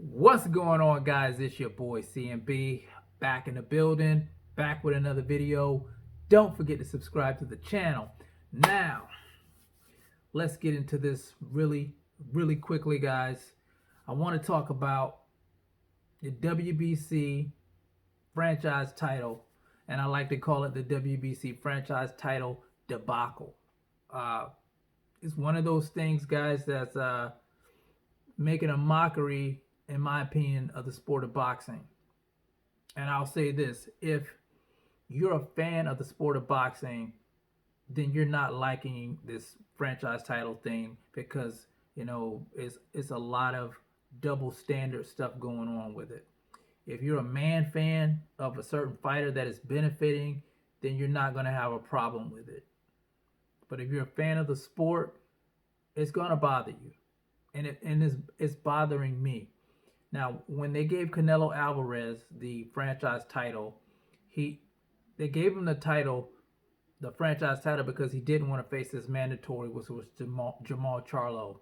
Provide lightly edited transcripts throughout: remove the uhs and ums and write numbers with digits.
What's going on, guys? It's your boy CMB back in the building, back with another video. Don't forget to subscribe to the channel. Now, let's get into this really quickly, guys. I want to talk about the WBC franchise title, and I like to call it the WBC franchise title debacle. Uh, it's one of those things, guys, that's making a mockery, in my opinion, of the sport of boxing. And I'll say this: if you're a fan of the sport of boxing, then you're not liking this franchise title thing because it's a lot of double standard stuff going on with it. If you're a man fan of a certain fighter that is benefiting, then you're not going to have a problem with it. But if you're a fan of the sport, it's going to bother you, and it's bothering me. Now, when they gave Canelo Alvarez the franchise title, they gave him the franchise title, because he didn't want to face his mandatory, which was Jamal Charlo.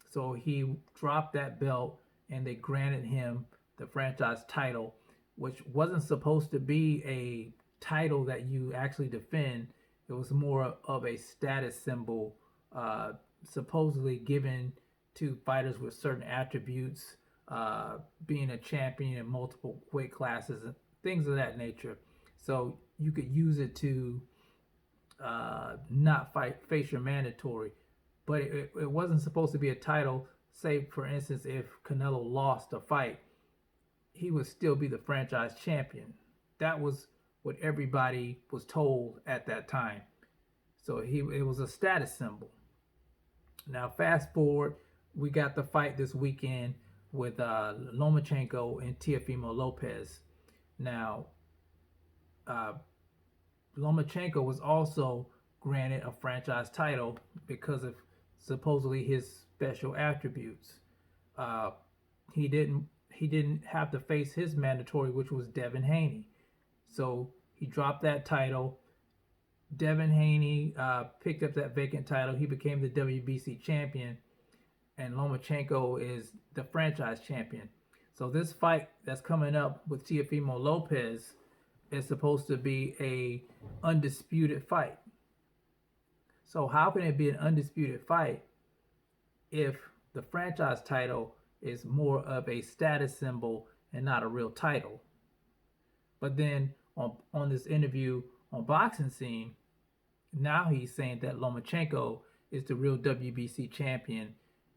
So he dropped that belt, and they granted him the franchise title, which wasn't supposed to be a title that you actually defend. It was more of a status symbol, supposedly given to fighters with certain attributes, being a champion in multiple weight classes and things of that nature. So you could use it to not face your mandatory, but it wasn't supposed to be a title. Say, for instance, if Canelo lost a fight, he would still be the franchise champion. That was what everybody was told at that time. So it was a status symbol. Now, fast forward, we got the fight this weekend with Lomachenko and Teofimo Lopez. Now, Lomachenko was also granted a franchise title because of supposedly his special attributes. He didn't have to face his mandatory, which was Devin Haney. So he dropped that title. Devin Haney picked up that vacant title. He became the WBC champion, and Lomachenko is the franchise champion. So this fight that's coming up with Teofimo Lopez is supposed to be a undisputed fight. So how can it be an undisputed fight if the franchise title is more of a status symbol and not a real title? But then on this interview on Boxing Scene, now he's saying that Lomachenko is the real WBC champion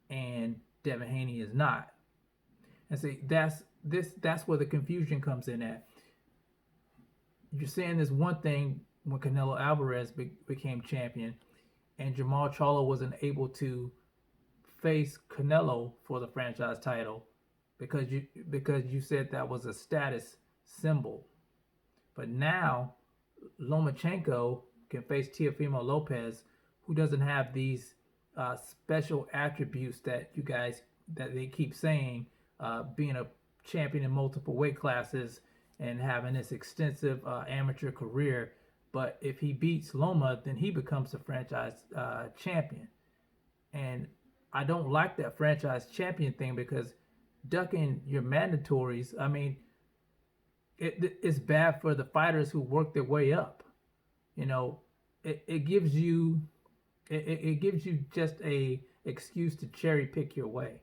and Devin Haney is not. And see, that's where the confusion comes in at. You're saying this one thing when Canelo Alvarez became champion, and Jamal Charlo wasn't able to face Canelo for the franchise title because you said that was a status symbol. But now Lomachenko can face Teofimo Lopez, who doesn't have these special attributes that they keep saying, being a champion in multiple weight classes and having this extensive amateur career. But if he beats Loma, then he becomes a franchise champion. And I don't like that franchise champion thing, because ducking your mandatories, I mean, it's bad for the fighters who work their way up. It gives you just a excuse to cherry pick your way.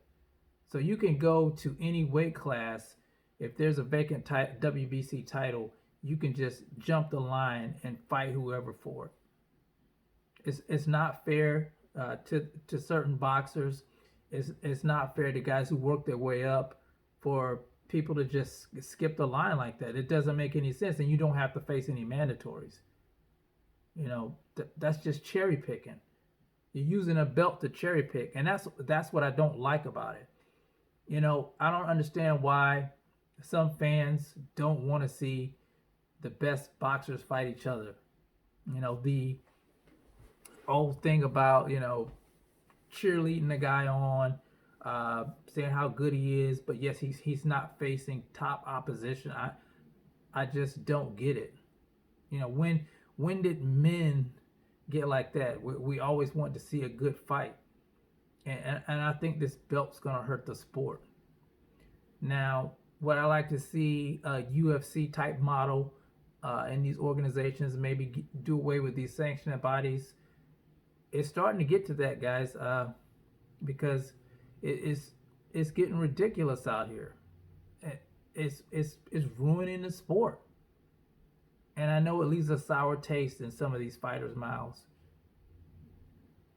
So you can go to any weight class. If there's a vacant WBC title, you can just jump the line and fight whoever for it. It's not fair to certain boxers. It's not fair to guys who work their way up for people to just skip the line like that. It doesn't make any sense, and you don't have to face any mandatories. That's just cherry picking. You're using a belt to cherry pick, and that's what I don't like about it. I don't understand why some fans don't want to see the best boxers fight each other. The old thing about cheerleading the guy on, saying how good he is, but yes, he's not facing top opposition. I just don't get it. When did men get like that? We always want to see a good fight, and I think this belt's gonna hurt the sport. Now, what I like to see a UFC type model in these organizations, maybe do away with these sanctioning bodies. It's starting to get to that, guys, because it's getting ridiculous out here. It's ruining the sport, and I know it leaves a sour taste in some of these fighters' mouths.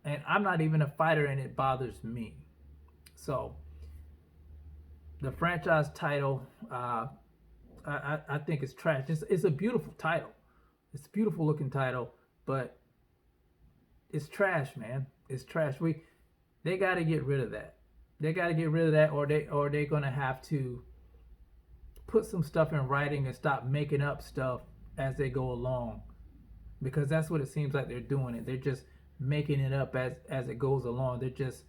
And I'm not even a fighter, and it bothers me. So the franchise title, I think it's trash. It's a beautiful title. It's a beautiful looking title, but it's trash, man. It's trash. They got to get rid of that. They got to get rid of that, or they're gonna have to put some stuff in writing and stop making up stuff as they go along, because that's what it seems like they're doing. They're just making it up as it goes along. They're just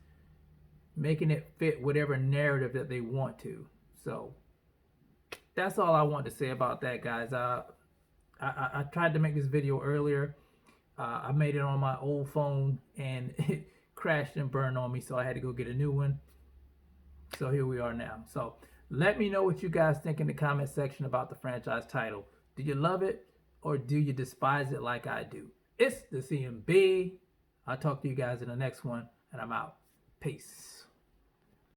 making it fit whatever narrative that they want to. So that's all I want to say about that, guys. I tried to make this video earlier. I made it on my old phone and it crashed and burned on me, so I had to go get a new one. So here we are now. So let me know what you guys think in the comment section about the franchise title. Do you love it or do you despise it like I do? It's the CMB. I'll talk to you guys in the next one, and I'm out. Peace.